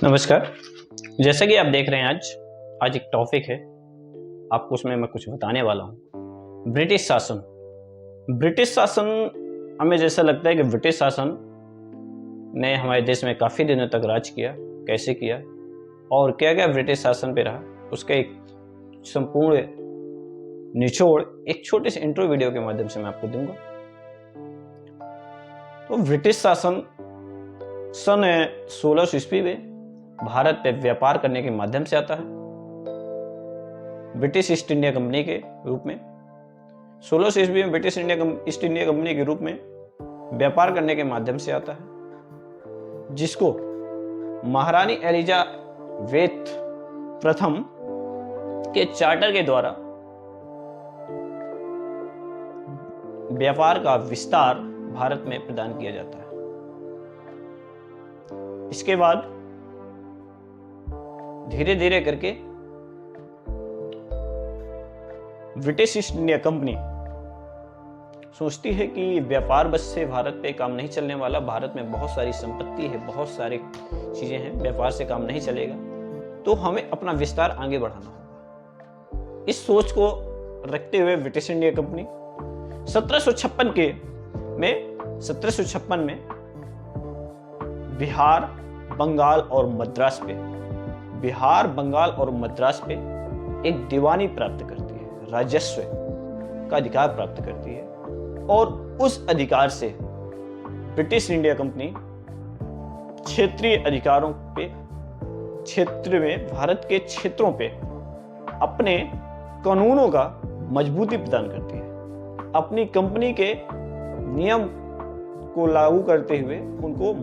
नमस्कार। जैसा कि आप देख रहे हैं आज एक टॉपिक है, आपको उसमें मैं कुछ बताने वाला हूँ। ब्रिटिश शासन। ब्रिटिश शासन हमें जैसा लगता है कि ब्रिटिश शासन ने हमारे देश में काफ़ी दिनों तक राज किया। कैसे किया और क्या क्या ब्रिटिश शासन पे रहा, उसका एक संपूर्ण निचोड़ एक छोटे से इंट्रो वीडियो के माध्यम से मैं आपको दूंगा। तो ब्रिटिश शासन सन 1600 ईस्वी में भारत पे व्यापार करने के माध्यम से आता है। ब्रिटिश ईस्ट इंडिया कंपनी के रूप में 1600 ईस्वी में ब्रिटिश ईस्ट इंडिया कंपनी के रूप में व्यापार करने के माध्यम से आता है, जिसको महारानी एलिजाबेथ प्रथम के चार्टर के द्वारा व्यापार का विस्तार भारत में प्रदान किया जाता है। इसके बाद धीरे धीरे करके ब्रिटिश ईस्ट इंडिया कंपनी सोचती है कि व्यापार बस से भारत पे काम नहीं चलने वाला, भारत में बहुत सारी संपत्ति है, बहुत सारी चीजें हैं, व्यापार से काम नहीं चलेगा, तो हमें अपना विस्तार आगे बढ़ाना होगा। इस सोच को रखते हुए ब्रिटिश इंडिया कंपनी 1756 में बिहार, बंगाल और मद्रास पे एक दीवानी प्राप्त करती है, राजस्व का अधिकार प्राप्त करती है, और उस अधिकार से ब्रिटिश इंडिया कंपनी क्षेत्रीय अधिकारों पे, क्षेत्र में भारत के क्षेत्रों पे अपने कानूनों का मजबूती प्रदान करती है, अपनी कंपनी के नियम को लागू करते हुए उनको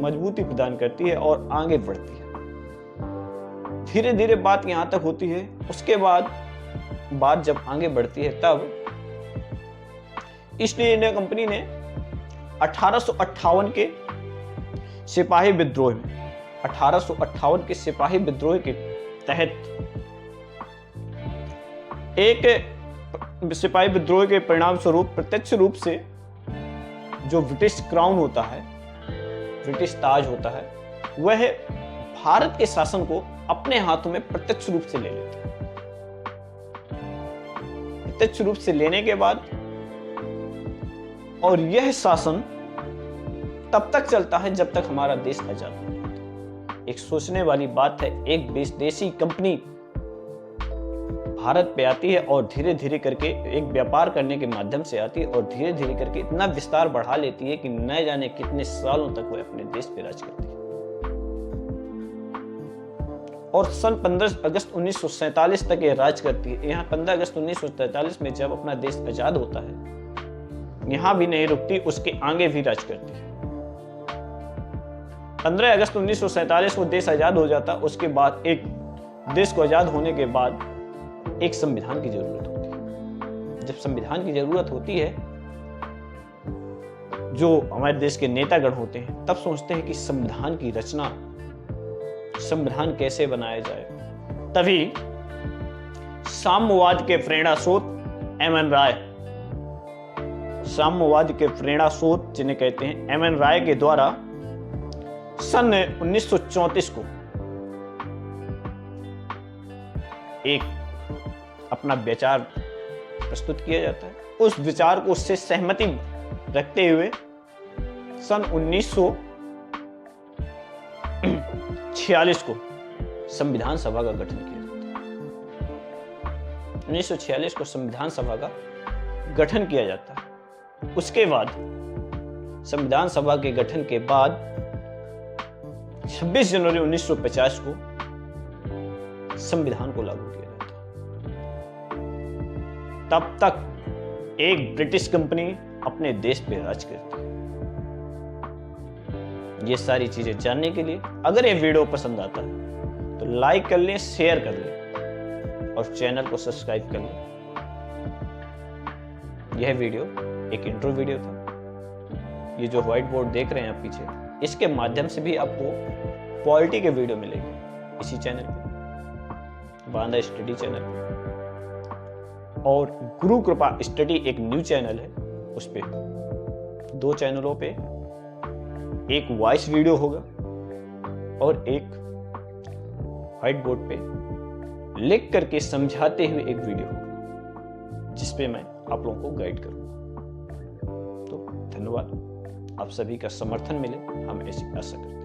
मजबूती प्रदान करती है और आगे बढ़ती है। धीरे धीरे बात यहां तक होती है। उसके बाद बात जब आगे बढ़ती है, तब ईस्ट इंडिया कंपनी ने 1858 के सिपाही विद्रोह के तहत एक सिपाही विद्रोह के परिणाम स्वरूप प्रत्यक्ष रूप से जो ब्रिटिश क्राउन होता है, ब्रिटिश ताज होता है, वह भारत के शासन को अपने हाथों में प्रत्यक्ष रूप से ले लेता है। प्रत्यक्ष रूप से लेने के बाद और यह शासन तब तक चलता है जब तक हमारा देश आजाद नहीं होता। एक सोचने वाली बात है, एक विदेशी कंपनी भारत पे आती है और धीरे धीरे करके एक व्यापार करने के माध्यम से आती है और धीरे धीरे करके इतना विस्तार बढ़ा लेती है कि न जाने कितने सालों तक वह अपने देश पे राज करती है। और सन 15 अगस्त 1947 तक यह राज करती है। यहाँ 15 अगस्त 1947 में जब अपना देश आजाद होता है, यहां भी नहीं रुकती, उसके आगे भी राज करती है। 15 अगस्त 1947 को देश आजाद हो जाता। उसके बाद एक देश को आजाद होने के बाद एक संविधान की जरूरत होती है। जब संविधान की जरूरत होती है, जो हमारे देश के नेतागण होते हैं तब सोचते हैं कि संविधान कैसे बनाया जाए। तभी साम्यवाद के प्रेरणा स्रोत जिन्हें कहते हैं एम एन राय के द्वारा सन 1934 को एक अपना विचार प्रस्तुत किया जाता है। उस विचार को उससे सहमति रखते हुए सन 1946 को संविधान सभा का गठन किया जाता है। 1946 को संविधान सभा का गठन किया जाता है। उसके बाद संविधान सभा के गठन के बाद 26 जनवरी 1950 को संविधान को लागू किया जाता है। तब तक एक ब्रिटिश कंपनी अपने देश पे राज करती है। ये सारी चीजें जानने के लिए अगर ये वीडियो पसंद आता है तो लाइक कर लें, शेयर कर लें और चैनल को सब्सक्राइब कर लें। यह वीडियो एक इंट्रो वीडियो था। ये जो व्हाइट बोर्ड देख रहे हैं आप पीछे, इसके माध्यम से भी आपको पॉलिटी के वीडियो मिलेंगे इसी चैनल पे, बांदा स्टडी चैनल पे। और गुरु कृपा स्टडी एक न्यू चैनल है, उस पे 2 चैनलों पे एक वॉइस वीडियो होगा और एक व्हाइट बोर्ड पे लिख करके समझाते हुए एक वीडियो होगा जिसपे मैं आप लोगों को गाइड करूंगा। तो धन्यवाद, आप सभी का समर्थन मिले, हम ऐसी आशा करते हैं।